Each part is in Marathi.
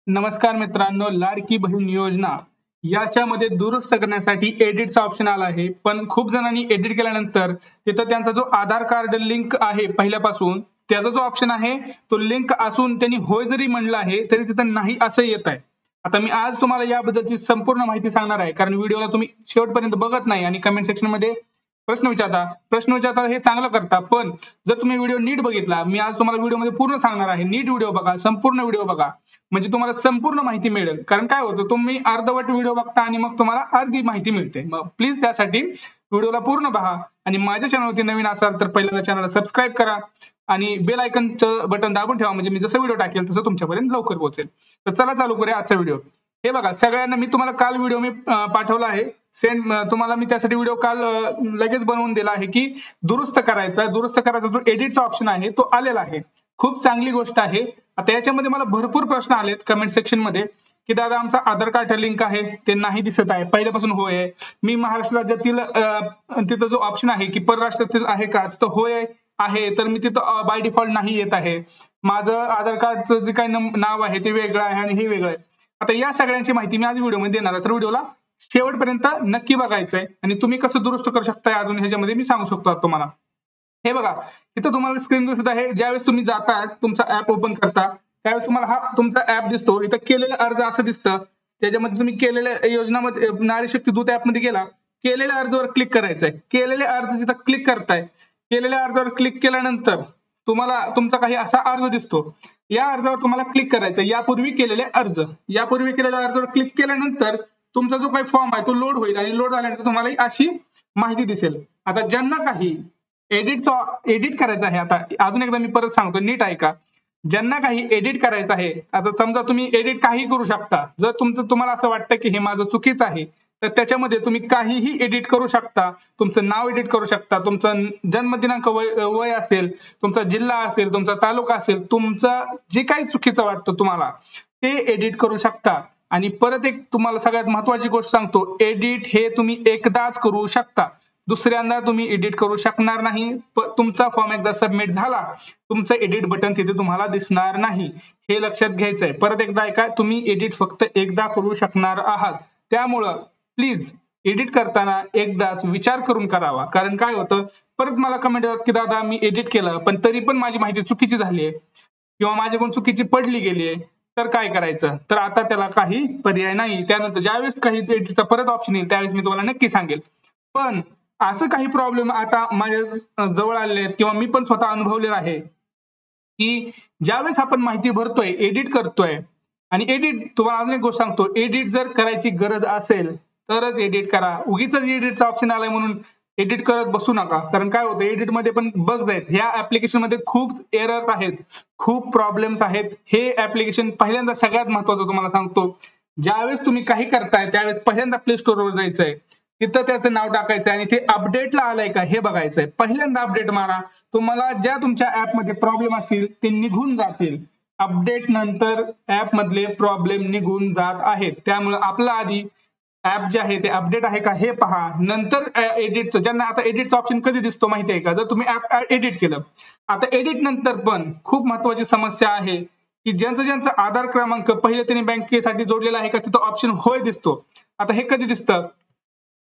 नमस्कार मित्रांनो, लाडकी बहीण योजना याच्यामध्ये दुरुस्त करण्यासाठी एडिटचा ऑप्शन आला आहे. पण खूप जणांनी एडिट केल्यानंतर तिथं त्यांचा जो आधार कार्ड लिंक आहे पहिल्यापासून त्याचा जो ऑप्शन आहे तो लिंक असून त्यांनी होय जरी म्हणलं आहे तरी तिथं नाही असं येत आहे. आता मी आज तुम्हाला याबद्दलची संपूर्ण माहिती सांगणार आहे, कारण व्हिडिओला तुम्ही शेवटपर्यंत बघत नाही आणि कमेंट सेक्शन मध्ये प्रश्न विचारता हे चांगलं करता. पण जर तुम्ही व्हिडिओ नीट बघितला, मी आज तुम्हाला व्हिडिओमध्ये पूर्ण सांगणार आहे. नीट व्हिडिओ बघा, संपूर्ण व्हिडिओ बघा, म्हणजे तुम्हाला संपूर्ण माहिती मिळेल. कारण काय होतं, तुम्ही अर्धवट व्हिडिओ बघता आणि मग तुम्हाला अर्धी माहिती मिळते. मग प्लीज त्यासाठी व्हिडिओला पूर्ण पहा आणि माझ्या चॅनलवरती नवीन असाल तर पहिल्यांदा चॅनलला सबस्क्राईब करा आणि बेल आयकनचं बटन दाबून ठेवा, म्हणजे मी जसं व्हिडिओ टाकेल तसं तुमच्यापर्यंत लवकर पोहोचेल. तर चला चालू करूया आजचा व्हिडिओ. हे बघा, सगळ्यांना मी तुम्हाला काल व्हिडिओ पाठवला आहे सेंड. तुम्हाला मी त्यासाठी व्हिडिओ काल लगेच बनवून दिला आहे की दुरुस्त करायचा जो एडिटचा ऑप्शन आहे तो आलेला आहे. खूप चांगली गोष्ट आहे. आता याच्यामध्ये मला भरपूर प्रश्न आलेत कमेंट सेक्शन मध्ये की दादा आमचा आधार कार्ड लिंक आहे ते नाही दिसत आहे, पहिल्यापासून होय आहे. मी महाराष्ट्र राज्यातील तिथं जो ऑप्शन आहे की परराष्ट्रातील आहे का, तिथं होय आहे, तर मी तिथं बाय डिफॉल्ट नाही येत आहे. माझं आधार कार्डचं जे काही नाव आहे ते वेगळं आहे आणि हे वेगळं आहे. आता या सगळ्यांची माहिती मी आज व्हिडिओमध्ये देणार आहे, तर व्हिडिओला शेवटपर्यंत नक्की बघायचं आहे. आणि तुम्ही कसं दुरुस्त करू शकता अजून ह्याच्यामध्ये मी सांगू शकतो तुम्हाला. हे बघा, इथं तुम्हाला स्क्रीन दिसत आहे. ज्यावेळेस तुम्ही जाता तुमचा ऍप ओपन करता त्यावेळेस तुम्हाला हा तुमचा ऍप दिसतो. इथं केलेला अर्ज असं दिसतं, त्याच्यामध्ये तुम्ही केलेल्या योजनामध्ये नारी शक्ती दूत ऍपमध्ये गेला, केलेल्या अर्जावर क्लिक करायचं आहे. केलेल्या अर्ज जिथं क्लिक करताय, केलेल्या अर्जावर क्लिक केल्यानंतर तुम्हाला तुमचा काही असा अर्ज दिसतो. या अर्जावर तुम्हाला क्लिक करायचं. यापूर्वी केलेले अर्जावर क्लिक केल्यानंतर तुमचा जो काही फॉर्म आहे तो लोड होईल आणि लोड झाल्यानंतर तुम्हाला अशी माहिती दिसेल. आता ज्यांना काही एडिट करायचं आहे, आता अजून एकदा मी परत सांगतो, नीट ऐका. ज्यांना काही एडिट करायचं आहे, आता समजा तुम्ही एडिट काही करू शकता. जर तुम्हाला असं वाटतं की हे माझं चुकीचं आहे तर त्याच्यामध्ये तुम्ही काहीही एडिट करू शकता. तुमचं नाव एडिट करू शकता, तुमचा जन्मदिनांक वय असेल, तुमचा जिल्हा असेल, तुमचा तालुका असेल, तुमचं जे काही चुकीचं वाटतं तुम्हाला ते एडिट करू शकता. आणि परत एक तुम्हाला सगळ्यात महत्वाची गोष्ट सांगतो, एडिट हे तुम्ही एकदाच करू शकता, दुसऱ्यांदा तुम्ही एडिट करू शकणार नाही. तुमचा फॉर्म एकदा सबमिट झाला, तुमचं एडिट बटन तिथे तुम्हाला दिसणार नाही. हे लक्षात घ्यायचं आहे. परत एकदा ऐका, तुम्ही एडिट फक्त एकदा करू शकणार आहात. त्यामुळं प्लीज एडिट करताना एकदाच विचार करून करावा. कारण काय होतं, परत मला कमेंट येतात की दादा मी एडिट केलं पण तरी पण माझी माहिती चुकीची झाली आहे किंवा माझ्याकडून चुकीची पडली गेली आहे, तर काय करायचं. तर आता त्याला काही पर्याय नाही. त्यानंतर ज्यावेळेस काही एडिटचा परत ऑप्शन येईल त्यावेळेस मी तुम्हाला नक्की सांगेल. पण असं काही प्रॉब्लेम आता माझ्या जवळ आलेले आहेत किंवा मी पण स्वतः अनुभवलेला आहे की ज्यावेळेस आपण माहिती भरतोय, एडिट करतोय आणि एडिट, तुम्हाला अजून एक गोष्ट सांगतो, एडिट जर करायची गरज असेल तरच एडिट करा. उगीच एडिटचा ऑप्शन आलाय म्हणून एडिट करत बसू नका. कारण काय होतं, एडिट मध्ये पण बग्स आहेत. ह्या ऍप्लिकेशन मध्ये खूप एरर्स आहेत, खूप प्रॉब्लेम्स आहेत. हे ऍप्लिकेशन पहिल्यांदा सगळ्यात महत्वाचं तुम्हाला सांगतो, ज्यावेळेस तुम्ही काही करताय त्यावेळेस पहिल्यांदा प्ले स्टोअरवर जायचंय, तिथं त्याचं नाव टाकायचं आणि ते अपडेटला आलंय का हे बघायचंय. पहिल्यांदा अपडेट मारा. तुम्हाला ज्या तुमच्या ऍपमध्ये प्रॉब्लेम असतील ते निघून जातील. अपडेट नंतर ऍप मधले प्रॉब्लेम निघून जात आहेत. त्यामुळे आपलं आधी ऍप जे आहे ते अपडेट आहे का हे पहा, नंतर एडिटचं. ज्यांना आता एडिटचा ऑप्शन कधी दिसतो माहिती आहे का, जर तुम्ही ऍप एडिट केलं. आता एडिट नंतर पण खूप महत्वाची समस्या आहे की ज्यांचं आधार क्रमांक पहिले त्यांनी बँकेसाठी जोडलेला आहे का तिथं ऑप्शन होय दिसतो. आता हे कधी दिसतं,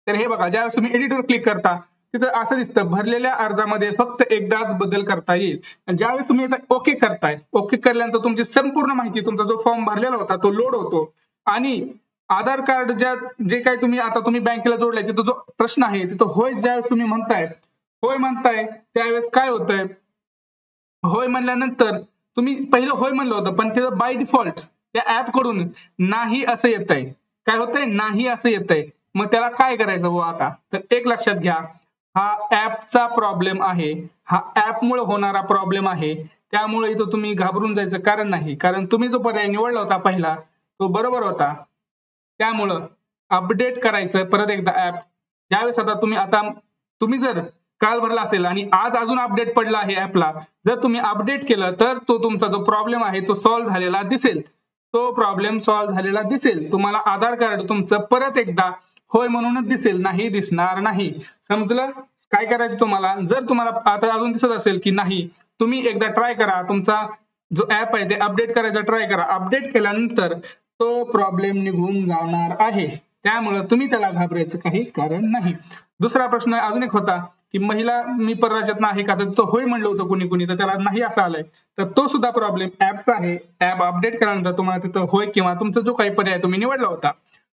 तर हे बघा, ज्यावेळेस तुम्ही एडिटवर क्लिक करता तिथं असं दिसतं, भरलेल्या अर्जामध्ये फक्त एकदाच बदल करता येईल. ज्यावेळेस तुम्ही ओके करताय, ओके केल्यानंतर तुमची संपूर्ण माहिती, तुमचा जो फॉर्म भरलेला होता तो लोड होतो आणि आधार कार्ड जे काही तुम्ही बँकेला जोडलाय तिथं जो प्रश्न आहे तिथं होय ज्यावेळेस तुम्ही म्हणताय त्यावेळेस काय होतंय, होय म्हणल्यानंतर तुम्ही पहिलं होय म्हणलं होतं पण तिथं बाय डिफॉल्ट त्या ऍप कडून नाही असं येतंय. काय होतंय, नाही असं येतंय. मग त्याला काय करायचं बुवा आता, तर एक लक्षात घ्या, हा ऍपचा प्रॉब्लेम आहे, हा ऍपमुळे होणारा प्रॉब्लेम आहे. त्यामुळे इथं तुम्ही घाबरून जायचं कारण नाही, कारण तुम्ही जो पर्याय निवडला होता पहिला तो बरोबर होता. त्यामुळं अपडेट करायचं परत एकदा ऍप. ज्यावेळेस आता तुम्ही जर काल भरला असेल आणि आज अजून अपडेट पडला आहे ऍपला, जर तुम्ही अपडेट केलं तर तो तुमचा जो प्रॉब्लेम आहे तो सॉल्व्ह झालेला दिसेल. तो प्रॉब्लेम सॉल्व्ह झालेला दिसेल. तुम्हाला आधार कार्ड तुमचं परत एकदा होय म्हणूनच दिसेल, नाही दिसणार नाही. समजलं काय करायचं तुम्हाला. जर तुम्हाला आता अजून दिसत असेल की नाही, तुम्ही एकदा ट्राय करा. तुमचा जो ऍप आहे ते अपडेट करायचा ट्राय करा. अपडेट केल्यानंतर तो प्रॉब्लेम निघून जाणार आहे. त्यामुळे तुम्ही त्याला घाबरायचं काही कारण नाही. दुसरा प्रश्न अजून एक होता की महिला मी परराज्यात आहे का, तर तो होय म्हणलं होतं कुणी कुणी, तर त्याला नाही असं आलंय. तर तो सुद्धा प्रॉब्लेम ऍपचा आहे. ऍप अपडेट केल्यानंतर तुम्हाला तिथं होय किंवा तुमचा जो काही पर्याय तुम्ही निवडला होता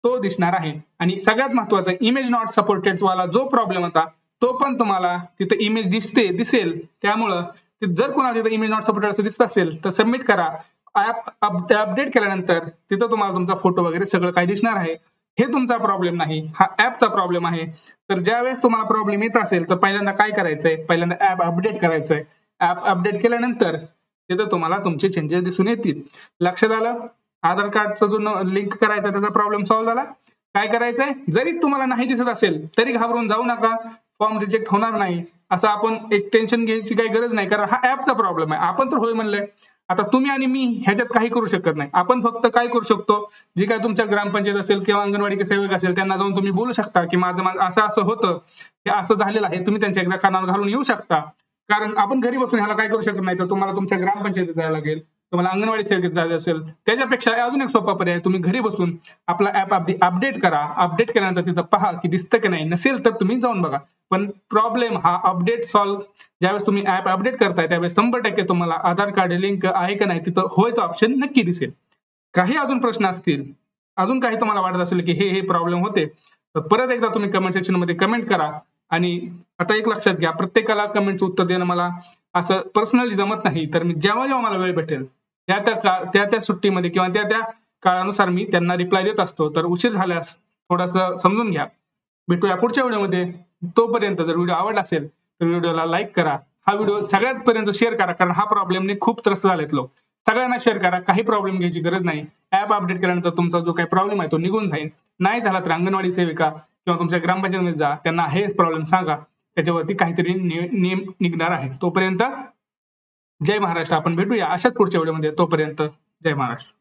तो दिसणार आहे. आणि सगळ्यात महत्वाचा इमेज नॉट सपोर्टेड वाला जो प्रॉब्लेम होता तो पण तुम्हाला तिथं इमेज दिसेल. त्यामुळं जर कोणाला तिथं इमेज नॉट सपोर्टेड असं दिसत असेल तर सबमिट करा. ऍप अपडेट केल्यानंतर तिथं तुम्हाला तुमचा फोटो वगैरे सगळं काही दिसणार आहे. हे तुमचा प्रॉब्लेम नाही, हा ऍपचा प्रॉब्लेम आहे. तर ज्यावेळेस तुम्हाला प्रॉब्लेम येत असेल तर पहिल्यांदा काय करायचंय, पहिल्यांदा ऍप अपडेट करायचंय. ऍप अपडेट केल्यानंतर तिथं तुम्हाला तुमचे चेंजेस दिसून येतील. लक्षात आलं? आधार कार्डचा जो लिंक करायचा त्याचा प्रॉब्लेम सॉल्व्ह झाला. काय करायचंय, जरी तुम्हाला नाही दिसत असेल तरी घाबरून जाऊ नका. फॉर्म रिजेक्ट होणार नाही असं आपण एक टेन्शन घ्यायची काही गरज नाही, कारण हा ऍपचा प्रॉब्लेम आहे. आपण तर होय म्हणलंय. आता तुम्ही आणि मी ह्याच्यात काही करू शकत नाही. आपण फक्त काय करू शकतो, जे काय तुमच्या ग्रामपंचायत असेल किंवा अंगणवाडी सेवक असेल त्यांना जाऊन तुम्ही बोलू शकता की माझं असं होतं, हे असं झालेलं आहे, तुम्ही त्यांच्या एकदा कानावर घालून येऊ शकता. कारण आपण घरी बसून ह्याला काय करू शकत नाही. तर तुम्हाला तुमच्या ग्रामपंचायतीत जायला लागेल, तुम्हाला अंगणवाडी सेवेत जायचं असेल. त्याच्यापेक्षा अजून एक सोपा पर्याय, तुम्ही घरी बसून आपला ऍप अपडेट करा. अपडेट केल्यानंतर तिथं पहा की दिसतं की नाही. नसेल तर तुम्ही जाऊन बघा. पण प्रॉब्लेम हा अपडेट सॉल्व्ह ज्यावेळेस तुम्ही ऍप अपडेट करताय त्यावेळेस 100% तुम्हाला आधार कार्ड लिंक आहे का नाही तिथं होयचं ऑप्शन नक्की दिसेल. काही अजून प्रश्न असतील, अजून काही तुम्हाला वाटत असेल की हे प्रॉब्लेम होते, तर परत एकदा तुम्ही कमेंट सेक्शन मध्ये कमेंट करा. आणि आता एक लक्षात घ्या, प्रत्येकाला कमेंटचं उत्तर देणं मला असं पर्सनली जमत नाही. तर मी जेव्हा मला वेळ भेटेल त्या सुट्टीमध्ये किंवा त्या काळानुसार मी त्यांना रिप्लाय देत असतो. तर उशीर झाल्यास थोडंसं समजून घ्या. भेटूया पुढच्या व्हिडिओमध्ये. तोपर्यंत जर व्हिडिओ आवडला असेल तर व्हिडिओला लाईक करा. हा व्हिडिओ सगळ्यात पर्यंत शेअर करा, कारण हा प्रॉब्लेमने खूप त्रस्त झालेत लोक. सगळ्यांना शेअर करा. काही प्रॉब्लेम घ्यायची गरज नाही. ऍप अपडेट केल्यानंतर तुमचा जो काही प्रॉब्लेम आहे तो निघून जाईल. नाही झाला तर अंगणवाडी सेविका किंवा तुमच्या ग्रामपंचायतीमध्ये जा, त्यांना हे प्रॉब्लेम सांगा. त्याच्यावरती काहीतरी नियम निघणार आहे. तोपर्यंत जय महाराष्ट्र. आपण भेटूया अशाच पुढच्या व्हिडिओमध्ये. तोपर्यंत जय महाराष्ट्र.